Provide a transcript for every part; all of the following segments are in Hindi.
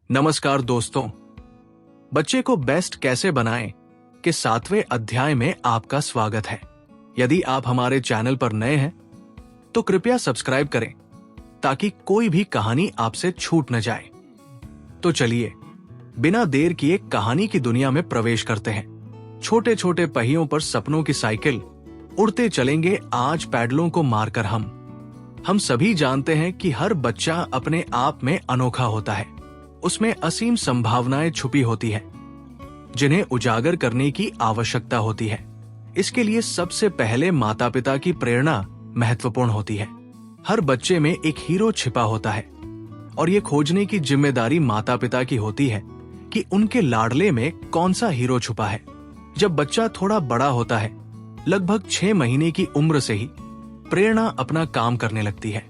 नमस्कार दोस्तों, बच्चे को बेस्ट कैसे बनाएं के 7वें अध्याय में आपका स्वागत है। यदि आप हमारे चैनल पर नए हैं तो कृपया सब्सक्राइब करें ताकि कोई भी कहानी आपसे छूट न जाए। तो चलिए बिना देर किए कहानी की दुनिया में प्रवेश करते हैं। छोटे छोटे पहियों पर सपनों की साइकिल उड़ते चलेंगे आज पैडलों को मारकर। हम सभी जानते हैं कि हर बच्चा अपने आप में अनोखा होता है। उसमें असीम संभावनाएं छुपी होती हैं, जिन्हें उजागर करने की आवश्यकता होती है। इसके लिए सबसे पहले माता पिता की प्रेरणा महत्वपूर्ण होती है। हर बच्चे में एक हीरो छिपा होता है और ये खोजने की जिम्मेदारी माता पिता की होती है कि उनके लाडले में कौन सा हीरो छुपा है। जब बच्चा थोड़ा बड़ा होता है, लगभग 6 महीने की उम्र से ही प्रेरणा अपना काम करने लगती है।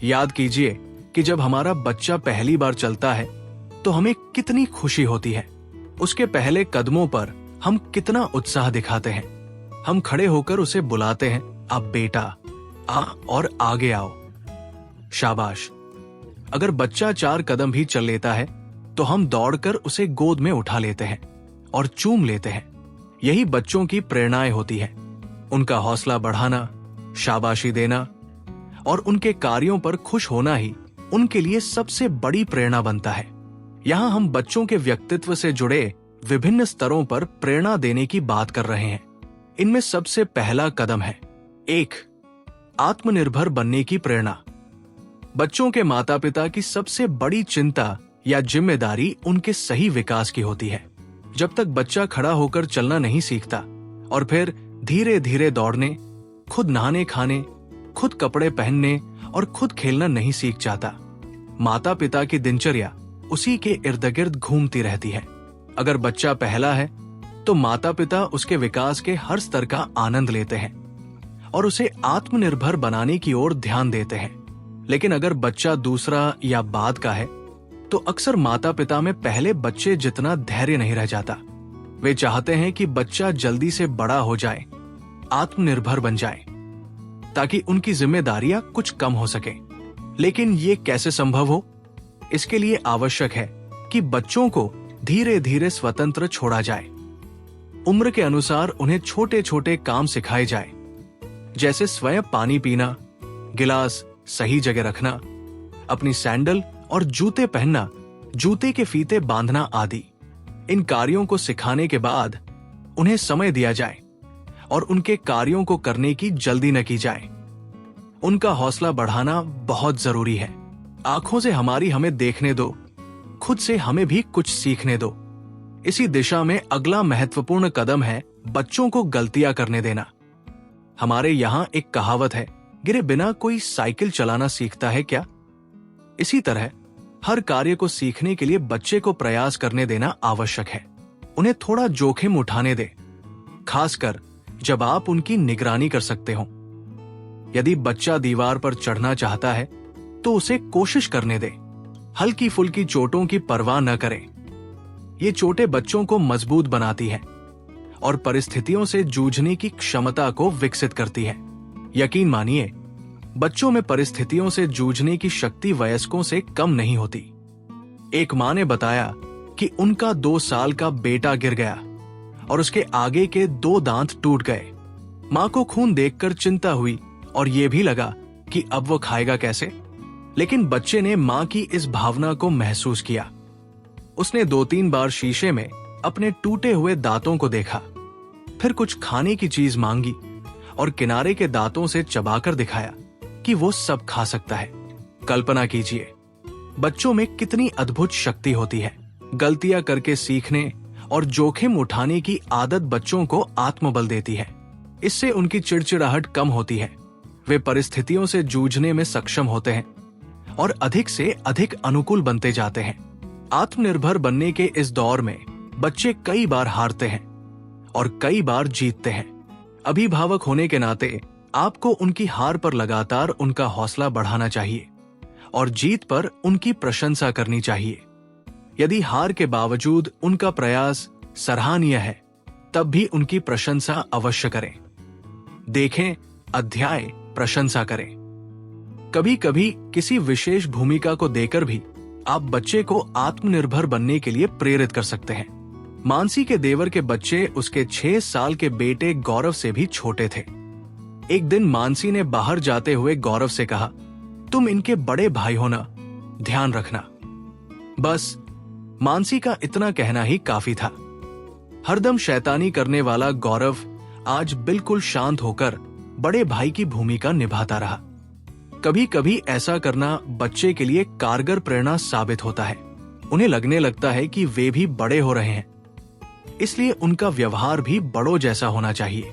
याद कीजिए कि जब हमारा बच्चा पहली बार चलता है तो हमें कितनी खुशी होती है। उसके पहले कदमों पर हम कितना उत्साह दिखाते हैं। हम खड़े होकर उसे बुलाते हैं, अब बेटा आ और आगे आओ। शाबाश। अगर बच्चा 4 कदम भी चल लेता है तो हम दौड़कर उसे गोद में उठा लेते हैं और चूम लेते हैं। यही बच्चों की प्रेरणाएं होती है। उनका हौसला बढ़ाना, शाबाशी देना और उनके कार्यों पर खुश होना ही उनके लिए सबसे बड़ी प्रेरणा बनता है। यहाँ हम बच्चों के व्यक्तित्व से जुड़े विभिन्न स्तरों पर प्रेरणा देने की बात कर रहे हैं। इनमें सबसे पहला कदम है 1. आत्मनिर्भर बनने की प्रेरणा। बच्चों के माता पिता की सबसे बड़ी चिंता या जिम्मेदारी उनके सही विकास की होती है। जब तक बच्चा खड़ा होकर चलना नहीं सीखता और फिर धीरे धीरे दौड़ने, खुद नहाने खाने, खुद कपड़े पहनने और खुद खेलना नहीं सीख जाता, माता पिता की दिनचर्या उसी के इर्द गिर्द घूमती रहती है। अगर बच्चा पहला है तो माता पिता उसके विकास के हर स्तर का आनंद लेते हैं और उसे आत्मनिर्भर बनाने की ओर ध्यान देते हैं। लेकिन अगर बच्चा दूसरा या बाद का है तो अक्सर माता पिता में पहले बच्चे जितना धैर्य नहीं रह जाता। वे चाहते हैं कि बच्चा जल्दी से बड़ा हो जाए, आत्मनिर्भर बन जाए, ताकि उनकी जिम्मेदारियां कुछ कम हो सके। लेकिन ये कैसे संभव हो? इसके लिए आवश्यक है कि बच्चों को धीरे धीरे स्वतंत्र छोड़ा जाए। उम्र के अनुसार उन्हें छोटे छोटे काम सिखाए जाए, जैसे स्वयं पानी पीना, गिलास सही जगह रखना, अपनी सैंडल और जूते पहनना, जूते के फीते बांधना आदि। इन कार्यों को सिखाने के बाद उन्हें समय दिया जाए और उनके कार्यों को करने की जल्दी न की जाए। उनका हौसला बढ़ाना बहुत जरूरी है। आंखों से हमें देखने दो, खुद से हमें भी कुछ सीखने दो। इसी दिशा में अगला महत्वपूर्ण कदम है बच्चों को गलतियां करने देना। हमारे यहाँ एक कहावत है, गिरे बिना कोई साइकिल चलाना सीखता है क्या? इसी तरह हर कार्य को सीखने के लिए बच्चे को प्रयास करने देना आवश्यक है। उन्हें थोड़ा जोखिम उठाने दे, खासकर जब आप उनकी निगरानी कर सकते हो। यदि बच्चा दीवार पर चढ़ना चाहता है तो उसे कोशिश करने दे। हल्की फुल्की चोटों की परवाह न करें। ये चोटें बच्चों को मजबूत बनाती हैं और परिस्थितियों से जूझने की क्षमता को विकसित करती है। यकीन मानिए, बच्चों में परिस्थितियों से जूझने की शक्ति वयस्कों से कम नहीं होती। एक मां ने बताया कि उनका 2 साल का बेटा गिर गया और उसके आगे के 2 दांत टूट गए। मां को खून देखकर चिंता हुई और ये भी लगा कि अब वो खाएगा कैसे। लेकिन बच्चे ने मां की इस भावना को महसूस किया। उसने 2-3 बार शीशे में अपने टूटे हुए दांतों को देखा, फिर कुछ खाने की चीज मांगी और किनारे के दांतों से चबाकर दिखाया कि वो सब खा सकता है। कल्पना कीजिए, बच्चों में कितनी अद्भुत शक्ति होती है। गलतियां करके सीखने और जोखिम उठाने की आदत बच्चों को आत्मबल देती है। इससे उनकी चिड़चिड़ाहट कम होती है, वे परिस्थितियों से जूझने में सक्षम होते हैं और अधिक से अधिक अनुकूल बनते जाते हैं। आत्मनिर्भर बनने के इस दौर में बच्चे कई बार हारते हैं और कई बार जीतते हैं। अभिभावक होने के नाते आपको उनकी हार पर लगातार उनका हौसला बढ़ाना चाहिए और जीत पर उनकी प्रशंसा करनी चाहिए। यदि हार के बावजूद उनका प्रयास सराहनीय है, तब भी उनकी प्रशंसा अवश्य करें। देखें अध्याय प्रशंसा करें। कभी कभी किसी विशेष भूमिका को देकर भी आप बच्चे को आत्मनिर्भर बनने के लिए प्रेरित कर सकते हैं। मानसी के देवर के बच्चे उसके 6 साल के बेटे गौरव से भी छोटे थे। एक दिन मानसी ने बाहर जाते हुए गौरव से कहा, तुम इनके बड़े भाई हो ना, ध्यान रखना। बस मानसी का इतना कहना ही काफी था। हरदम शैतानी करने वाला गौरव आज बिल्कुल शांत होकर बड़े भाई की भूमिका निभाता रहा। कभी कभी ऐसा करना बच्चे के लिए कारगर प्रेरणा साबित होता है। उन्हें लगने लगता है कि वे भी बड़े हो रहे हैं, इसलिए उनका व्यवहार भी बड़ों जैसा होना चाहिए।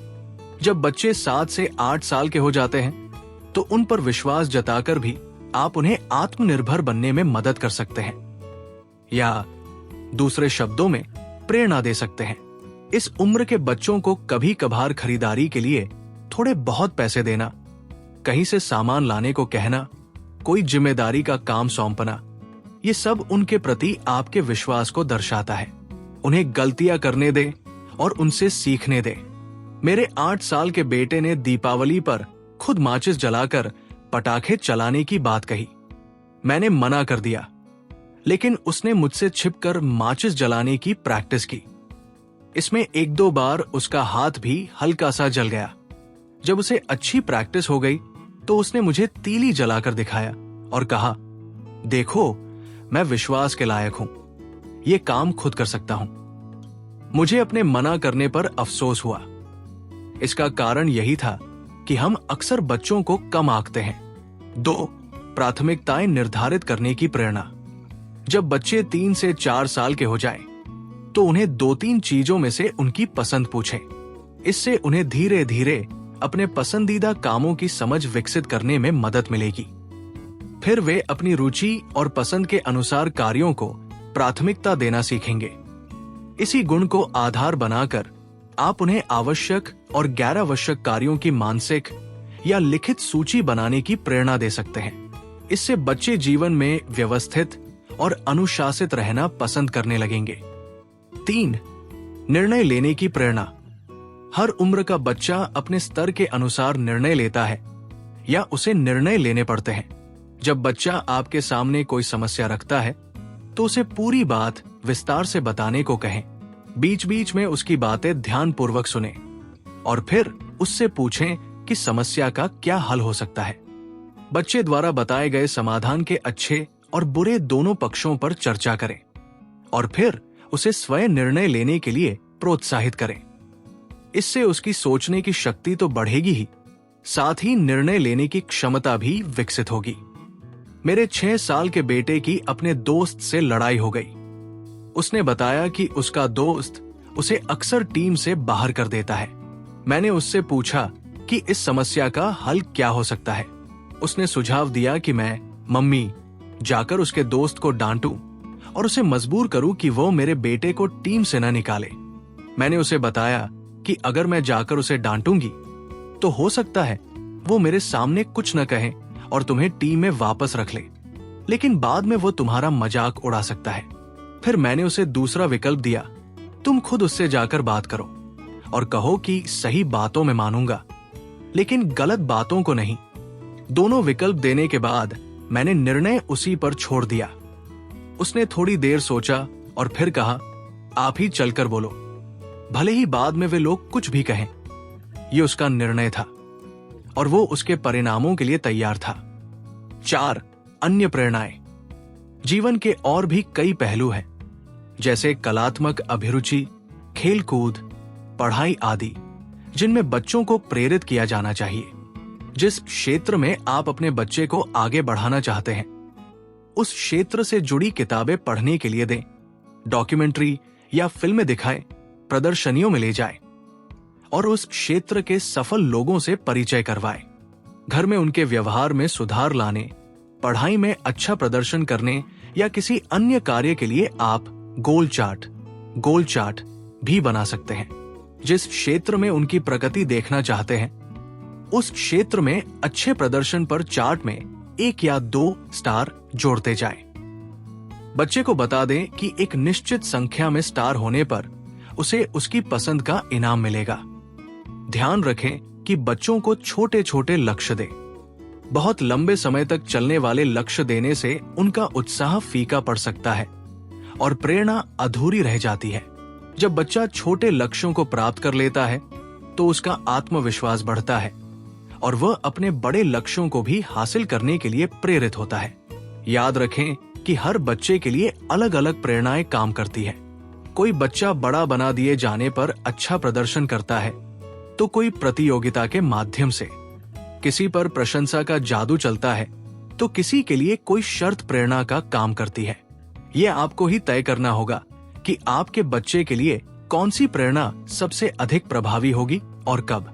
जब बच्चे 7 से 8 साल के हो जाते हैं तो उन पर विश्वास जताकर भी आप उन्हें आत्मनिर्भर बनने में मदद कर सकते हैं, या दूसरे शब्दों में प्रेरणा दे सकते हैं। इस उम्र के बच्चों को कभी कभार खरीदारी के लिए थोड़े बहुत पैसे देना, कहीं से सामान लाने को कहना, कोई जिम्मेदारी का काम सौंपना, ये सब उनके प्रति आपके विश्वास को दर्शाता है। उन्हें गलतियां करने दें और उनसे सीखने दें। मेरे 8 साल के बेटे ने दीपावली पर खुद माचिस जलाकर पटाखे चलाने की बात कही। मैंने मना कर दिया, लेकिन उसने मुझसे छिपकर माचिस जलाने की प्रैक्टिस की। इसमें 1-2 बार उसका हाथ भी हल्का सा जल गया। जब उसे अच्छी प्रैक्टिस हो गई तो उसने मुझे तीली जलाकर दिखाया और कहा, देखो मैं विश्वास के लायक हूं, ये काम खुद कर सकता हूं। मुझे अपने मना करने पर अफसोस हुआ। इसका कारण यही था कि हम अक्सर बच्चों को कम आंकते हैं। 2. प्राथमिकताएं निर्धारित करने की प्रेरणा। जब बच्चे 3 से 4 साल के हो जाएं, तो उन्हें 2-3 चीजों में से उनकी पसंद पूछें। इससे उन्हें धीरे धीरे अपने पसंदीदा कामों की समझ विकसित करने में मदद मिलेगी। फिर वे अपनी रुचि और पसंद के अनुसार कार्यों को प्राथमिकता देना सीखेंगे। इसी गुण को आधार बनाकर आप उन्हें आवश्यक और गैर आवश्यक कार्यों की मानसिक या लिखित सूची बनाने की प्रेरणा दे सकते हैं। इससे बच्चे जीवन में व्यवस्थित और अनुशासित रहना पसंद करने लगेंगे। 3. निर्णय लेने की प्रेरणा। हर उम्र का बच्चा अपने स्तर के अनुसार निर्णय लेता है या उसे निर्णय लेने पड़ते हैं। जब बच्चा आपके सामने कोई समस्या रखता है तो उसे पूरी बात विस्तार से बताने को कहें। बीच बीच में उसकी बातें ध्यानपूर्वक सुनें और फिर उससे पूछें कि समस्या का क्या हल हो सकता है। बच्चे द्वारा बताए गए समाधान के अच्छे और बुरे दोनों पक्षों पर चर्चा करें और फिर उसे स्वयं निर्णय लेने के लिए प्रोत्साहित करें। इससे उसकी सोचने की शक्ति तो बढ़ेगी ही, साथ ही निर्णय लेने की क्षमता भी विकसित होगी। मेरे 6 साल के बेटे की अपने दोस्त से लड़ाई हो गई। उसने बताया कि उसका दोस्त उसे अक्सर टीम से बाहर कर देता है। मैंने उससे पूछा कि इस समस्या का हल क्या हो सकता है। उसने सुझाव दिया कि मैं मम्मी जाकर उसके दोस्त को डांटूं और उसे मजबूर करूं कि वो मेरे बेटे को टीम से न निकाले। मैंने उसे बताया कि अगर मैं जाकर उसे डांटूंगी तो हो सकता है वो मेरे सामने कुछ न कहे और तुम्हें टीम में वापस रख ले, लेकिन बाद में वो तुम्हारा मजाक उड़ा सकता है। फिर मैंने उसे दूसरा विकल्प दिया, तुम खुद उससे जाकर बात करो और कहो कि सही बातों में मानूंगा लेकिन गलत बातों को नहीं। दोनों विकल्प देने के बाद मैंने निर्णय उसी पर छोड़ दिया। उसने थोड़ी देर सोचा और फिर कहा, आप ही चलकर बोलो, भले ही बाद में वे लोग कुछ भी कहें। ये उसका निर्णय था और वो उसके परिणामों के लिए तैयार था। 4. अन्य प्रेरणाएं। जीवन के और भी कई पहलू हैं, जैसे कलात्मक अभिरुचि, खेलकूद, पढ़ाई आदि, जिनमें बच्चों को प्रेरित किया जाना चाहिए। जिस क्षेत्र में आप अपने बच्चे को आगे बढ़ाना चाहते हैं, उस क्षेत्र से जुड़ी किताबें पढ़ने के लिए दें, डॉक्यूमेंट्री या फिल्में दिखाएं, प्रदर्शनियों में ले जाएं और उस क्षेत्र के सफल लोगों से परिचय करवाएं। घर में उनके व्यवहार में सुधार लाने, पढ़ाई में अच्छा प्रदर्शन करने या किसी अन्य कार्य के लिए आप गोल चार्ट भी बना सकते हैं। जिस क्षेत्र में उनकी प्रगति देखना चाहते हैं, उस क्षेत्र में अच्छे प्रदर्शन पर चार्ट में 1 या 2 स्टार जोड़ते जाएं। बच्चे को बता दें कि एक निश्चित संख्या में स्टार होने पर उसे उसकी पसंद का इनाम मिलेगा। ध्यान रखें कि बच्चों को छोटे छोटे लक्ष्य दें। बहुत लंबे समय तक चलने वाले लक्ष्य देने से उनका उत्साह फीका पड़ सकता है और प्रेरणा अधूरी रह जाती है। जब बच्चा छोटे लक्ष्यों को प्राप्त कर लेता है तो उसका आत्मविश्वास बढ़ता है और वह अपने बड़े लक्ष्यों को भी हासिल करने के लिए प्रेरित होता है। याद रखें कि हर बच्चे के लिए अलग अलग प्रेरणाएं काम करती है। कोई बच्चा बड़ा बना दिए जाने पर अच्छा प्रदर्शन करता है तो कोई प्रतियोगिता के माध्यम से, किसी पर प्रशंसा का जादू चलता है तो किसी के लिए कोई शर्त प्रेरणा का काम करती है। यह आपको ही तय करना होगा कि आपके बच्चे के लिए कौन सी प्रेरणा सबसे अधिक प्रभावी होगी और कब।